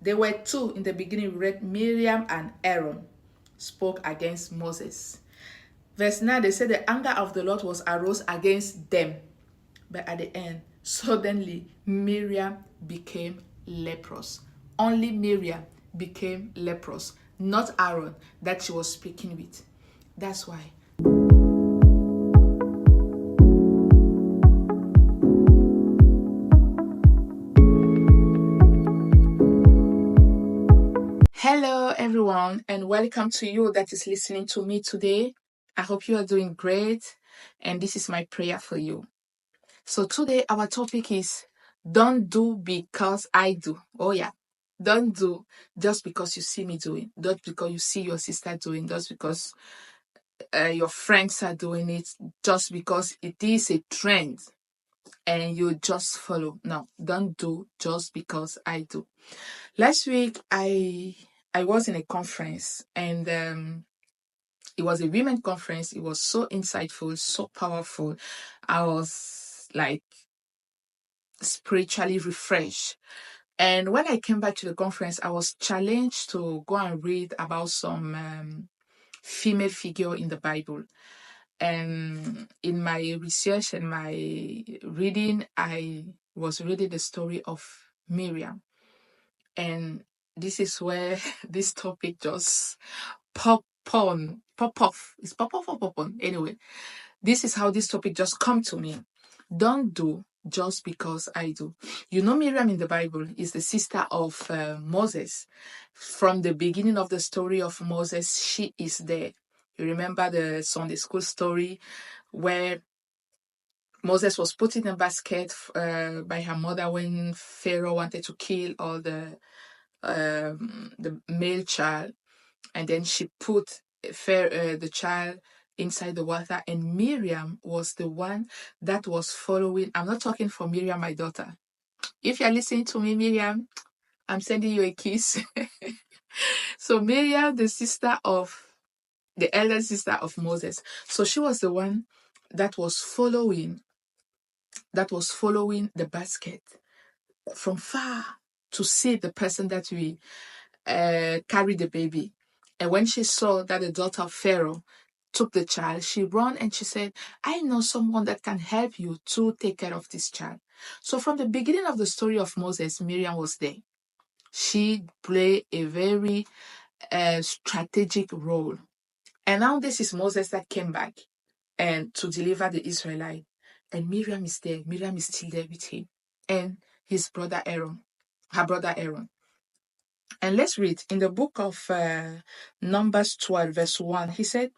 There were two in the beginning. We read Miriam and Aaron spoke against Moses. Verse 9, they said the anger of the Lord was arose against them. But at the end, suddenly Miriam became leprous. Only Miriam became leprous, not Aaron that she was speaking with. That's why. Hello everyone, and welcome to you that is listening to me today. I hope you are doing great, and this is my prayer for you. So today our topic is don't do because I do. Oh yeah. Don't do just because you see me doing, not because you see your sister doing, just because your friends are doing it, just because it is a trend and you just follow. No, don't do just because I do. Last week I was in a conference, and it was a women conference. It was so insightful, so powerful. I was like spiritually refreshed. And when I came back to the conference, I was challenged to go and read about some female figure in the Bible. And in my research and my reading, I was reading the story of Miriam. And this is where this topic just pop off. It's pop off or pop on? Anyway, this is how this topic just come to me. Don't do just because I do. You know, Miriam in the Bible is the sister of Moses. From the beginning of the story of Moses, she is there. You remember the Sunday school story where Moses was put in a basket by her mother when Pharaoh wanted to kill all the male child, and then she put the child inside the water, and Miriam was the one that was following. I'm not talking for Miriam, my daughter. If you're listening to me, Miriam, I'm sending you a kiss. So Miriam, the elder sister of Moses, so she was the one that was following the basket from far to see the person that we carried the baby. And when she saw that the daughter of Pharaoh took the child, she ran and she said, I know someone that can help you to take care of this child. So from the beginning of the story of Moses, Miriam was there. She played a very strategic role. And now this is Moses that came back and to deliver the Israelite. And Miriam is there. Miriam is still there with him. And his brother Aaron, her brother Aaron. And let's read in the book of Numbers 12, verse 1. He said,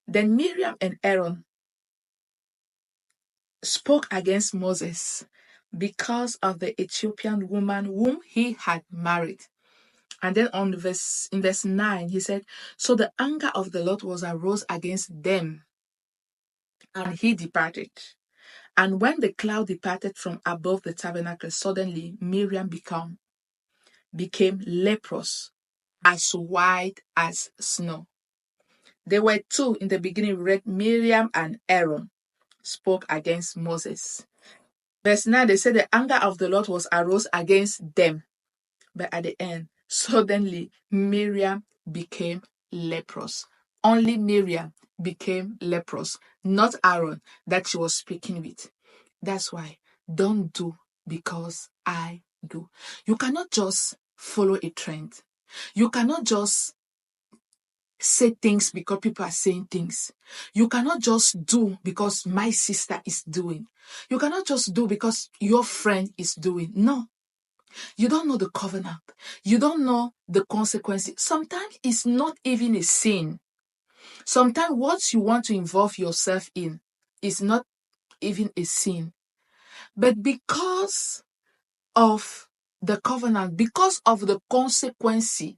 Then Miriam and Aaron spoke against Moses because of the Ethiopian woman whom he had married. And then in verse 9, he said, So the anger of the Lord was arose against them, and he departed. And when the cloud departed from above the tabernacle, suddenly Miriam became leprous, as white as snow. There were two in the beginning. We read Miriam and Aaron spoke against Moses. Verse 9, they said the anger of the Lord was arose against them. But at the end, suddenly Miriam became leprous. Only Miriam became leprous, not Aaron that she was speaking with. That's why don't do because I do. You cannot just follow a trend. You cannot just say things because people are saying things. You cannot just do because my sister is doing. You cannot just do because your friend is doing. No. You don't know the covenant. You don't know the consequences. Sometimes it's not even a sin. Sometimes what you want to involve yourself in is not even a sin. But because of the covenant, because of the consequences,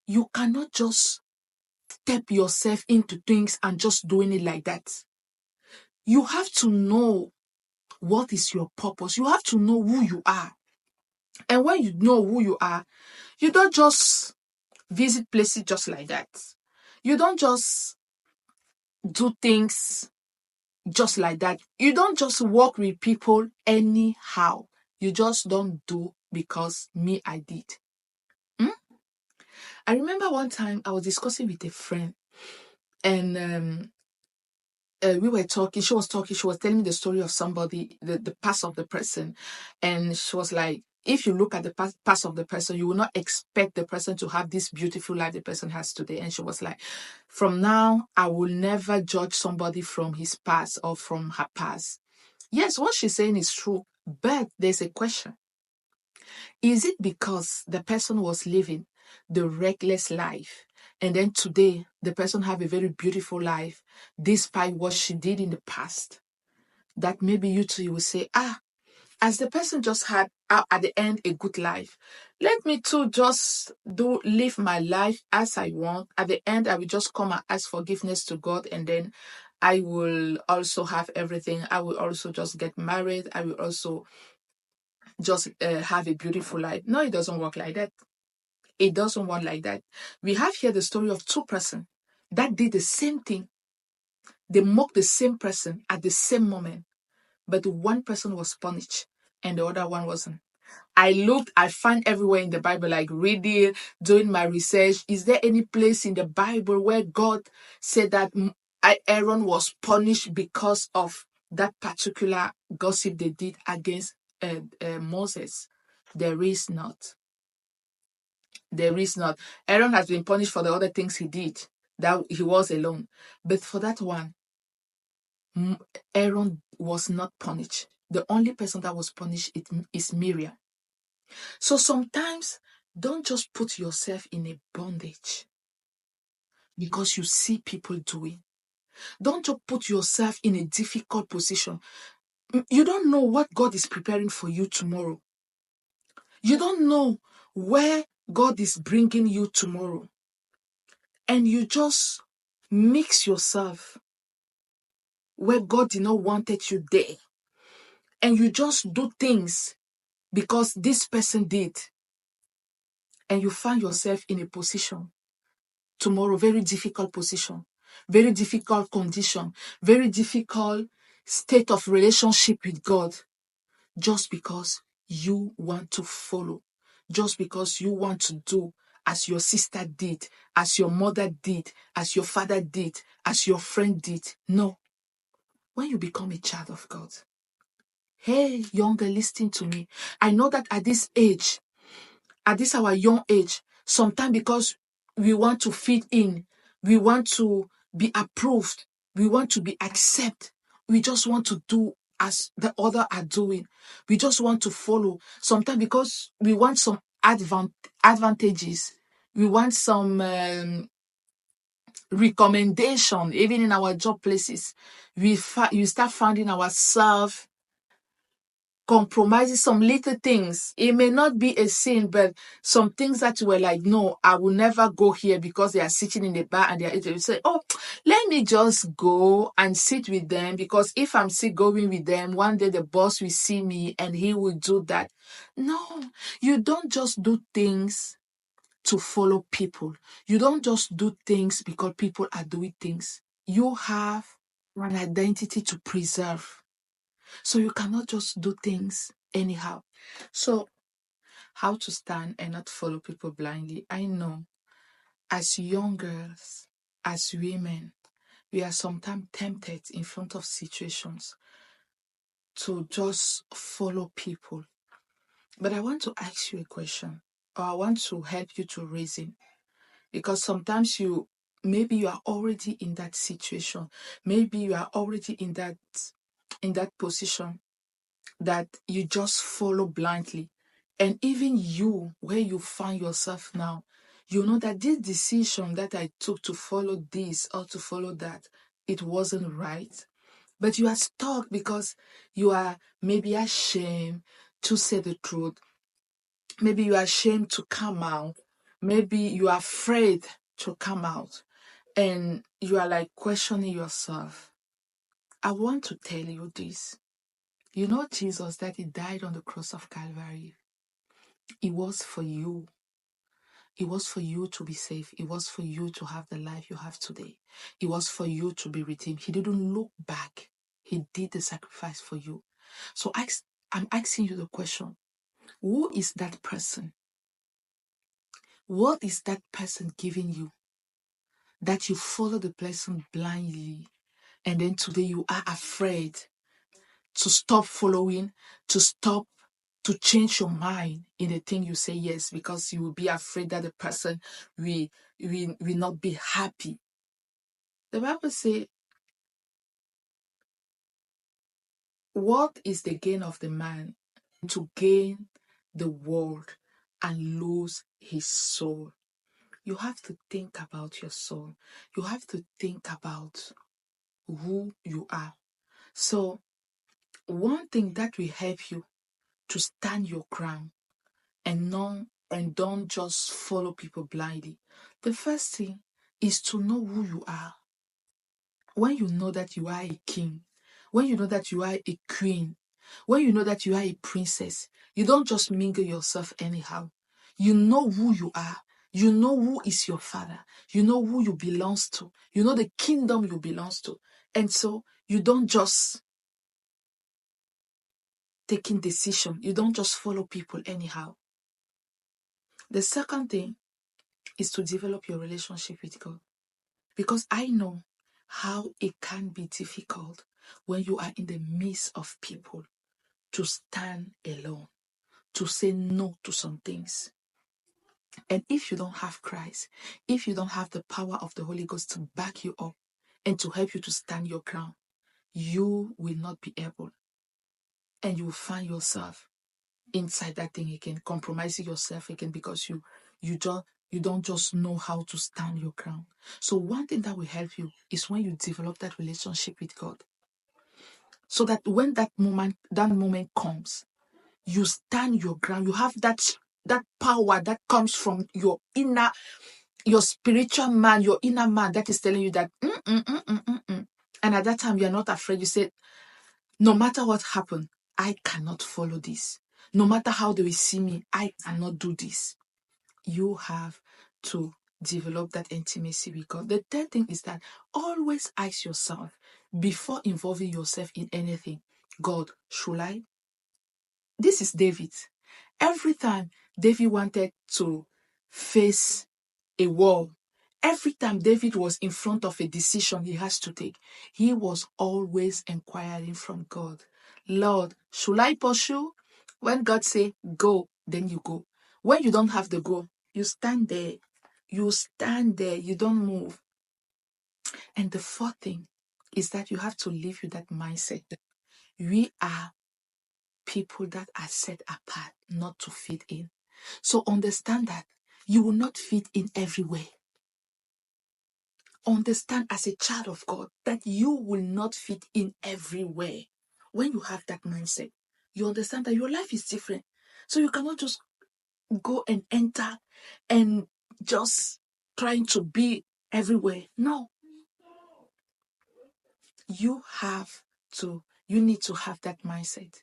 you cannot just step yourself into things and just doing it like that. You have to know what is your purpose. You have to know who you are. And when you know who you are, you don't just visit places just like that. You don't just do things just like that. You don't just work with people anyhow. You just don't do because me, I did. Hmm? I remember one time I was discussing with a friend, and we were talking. She was talking. She was telling me the story of somebody, the past of the person, and she was like, "If you look at the past of the person, you will not expect the person to have this beautiful life the person has today." And she was like, "From now, I will never judge somebody from his past or from her past." Yes, what she's saying is true, but there's a question: is it because the person was living the reckless life, and then today the person have a very beautiful life despite what she did in the past, that maybe you too you will say, as the person just had at the end a good life, let me too just do live my life as I want. At the end, I will just come and ask forgiveness to God, and then I will also have everything. I will also just get married. I will also just have a beautiful life. No, it doesn't work like that. It doesn't work like that. We have here the story of two persons that did the same thing. They mocked the same person at the same moment, but one person was punished and the other one wasn't. I looked, I found everywhere in the Bible, like reading, doing my research. Is there any place in the Bible where God said that Aaron was punished because of that particular gossip they did against Moses? There is not. There is not. Aaron has been punished for the other things he did, that he was alone. But for that one, Aaron was not punished. The only person that was punished is Miriam. So sometimes don't just put yourself in a bondage because you see people doing. Don't just put yourself in a difficult position. You don't know what God is preparing for you tomorrow. You don't know where God is bringing you tomorrow. And you just mix yourself where God did not wanted you there. And you just do things because this person did. And you find yourself in a position tomorrow, very difficult position, very difficult condition, very difficult state of relationship with God, just because you want to follow, just because you want to do as your sister did, as your mother did, as your father did, as your friend did. No. When you become a child of God, hey, younger, listen to me. I know that at this age, at this our young age, sometimes because we want to fit in, we want to be approved, we want to be accepted, we just want to do as the other are doing. We just want to follow. Sometimes because we want some advantages, we want some recommendation, even in our job places. We start finding ourselves compromising some little things. It may not be a sin, but some things that you were like, no, I will never go here because they are sitting in the bar and they are eating. You say, oh, let me just go and sit with them, because if I'm still going with them, one day the boss will see me and he will do that. No, you don't just do things to follow people. You don't just do things because people are doing things. You have an identity to preserve. So you cannot just do things anyhow. So how to stand and not follow people blindly? I know as young girls, as women, we are sometimes tempted in front of situations to just follow people. But I want to ask you a question, or I want to help you to reason, because sometimes maybe you are already in that situation. Maybe you are already in that position that you just follow blindly. And even you, where you find yourself now, you know that this decision that I took to follow this or to follow that, it wasn't right. But you are stuck because you are maybe ashamed to say the truth. Maybe you are ashamed to come out. Maybe you are afraid to come out. And you are like questioning yourself. I want to tell you this. You know, Jesus, that he died on the cross of Calvary. It was for you. It was for you to be saved. It was for you to have the life you have today. It was for you to be redeemed. He didn't look back. He did the sacrifice for you. So I'm asking you the question. Who is that person? What is that person giving you that you follow the person blindly, and then today you are afraid to stop following, to change your mind in the thing you say yes, because you will be afraid that the person will not be happy. The Bible says, what is the gain of the man to gain the world and lose his soul? You have to think about your soul. You have to think about who you are. So one thing that will help you to stand your ground and don't just follow people blindly. The first thing is to know who you are. When you know that you are a king, when you know that you are a queen, when you know that you are a princess, you don't just mingle yourself anyhow. You know who you are. You know who is your father. You know who you belongs to. You know the kingdom you belongs to. And so you don't just taking decision. You don't just follow people anyhow. The second thing is to develop your relationship with God. Because I know how it can be difficult when you are in the midst of people to stand alone, to say no to some things. And if you don't have Christ, if you don't have the power of the Holy Ghost to back you up and to help you to stand your ground, you will not be able. And you will find yourself inside that thing again, compromising yourself again, because you don't just know how to stand your ground. So one thing that will help you is when you develop that relationship with God. So that when that moment comes, you stand your ground. You have that power that comes from your spiritual man, your inner man that is telling you that and at that time you are not afraid. You say, no matter what happened, I cannot follow this. No matter how they will see me, I cannot do this. You have to develop that intimacy with God. The third thing is that always ask yourself before involving yourself in anything, God, should I? This is David. Every time David wanted to face a wall, every time David was in front of a decision he has to take, he was always inquiring from God. Lord, should I pursue? When God say go, then you go. When you don't have the go, you stand there. You stand there. You don't move. And the fourth thing is that you have to live with that mindset. We are people that are set apart, not to fit in. So understand that you will not fit in everywhere. Understand as a child of God that you will not fit in everywhere. When you have that mindset, you understand that your life is different. So you cannot just go and enter and just trying to be everywhere. No. You need to have that mindset.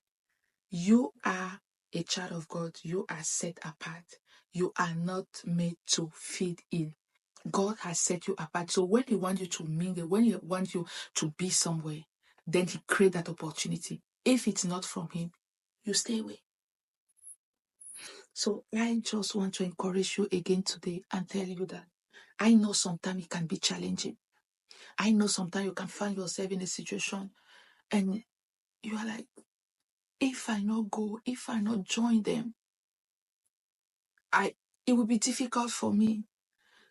You are a child of God. You are set apart. You are not made to fit in. God has set you apart. So when He wants you to mingle, when He wants you to be somewhere, then He creates that opportunity. If it's not from Him, you stay away. So I just want to encourage you again today and tell you that I know sometimes it can be challenging. I know sometimes you can find yourself in a situation and you are like, if I not go, if I not join them, it will be difficult for me.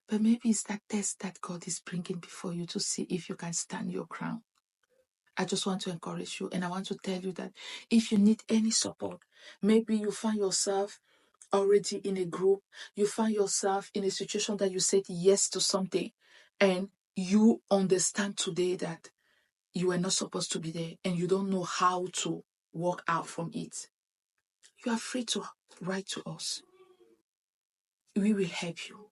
But maybe it's that test that God is bringing before you to see if you can stand your ground. I just want to encourage you, and I want to tell you that if you need any support, maybe you find yourself already in a group, you find yourself in a situation that you said yes to something, and you understand today that you were not supposed to be there, and you don't know how to walk out from it. You are free to write to us. We will help you.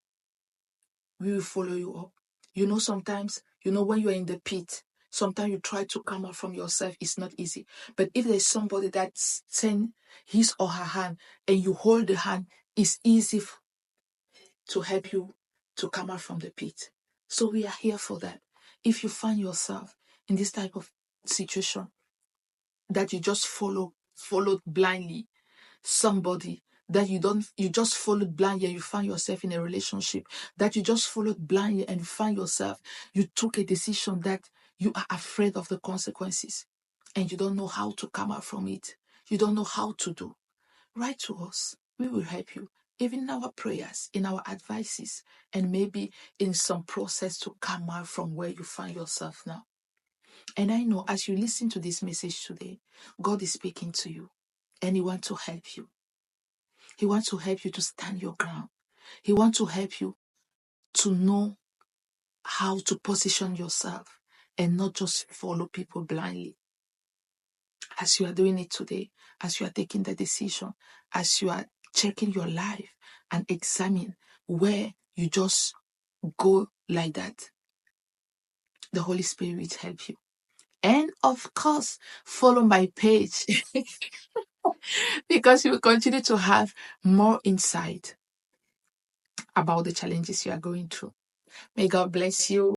We will follow you up. Sometimes, when you're in the pit, sometimes you try to come out from yourself. It's not easy. But if there's somebody that sends his or her hand and you hold the hand, it's easy to help you to come out from the pit. So we are here for that. If you find yourself in this type of situation that you just followed blindly, somebody that you just followed blindly and you find yourself in a relationship that you just followed blindly and you find yourself, you took a decision that you are afraid of the consequences and you don't know how to come out from it. You don't know how to do. Write to us. We will help you, even in our prayers, in our advices, and maybe in some process to come out from where you find yourself now. And I know as you listen to this message today, God is speaking to you and He wants to help you. He wants to help you to stand your ground. He wants to help you to know how to position yourself and not just follow people blindly. As you are doing it today, as you are taking the decision, as you are checking your life and examine where you just go like that, the Holy Spirit will help you. And of course, follow my page because you will continue to have more insight about the challenges you are going through. May God bless you.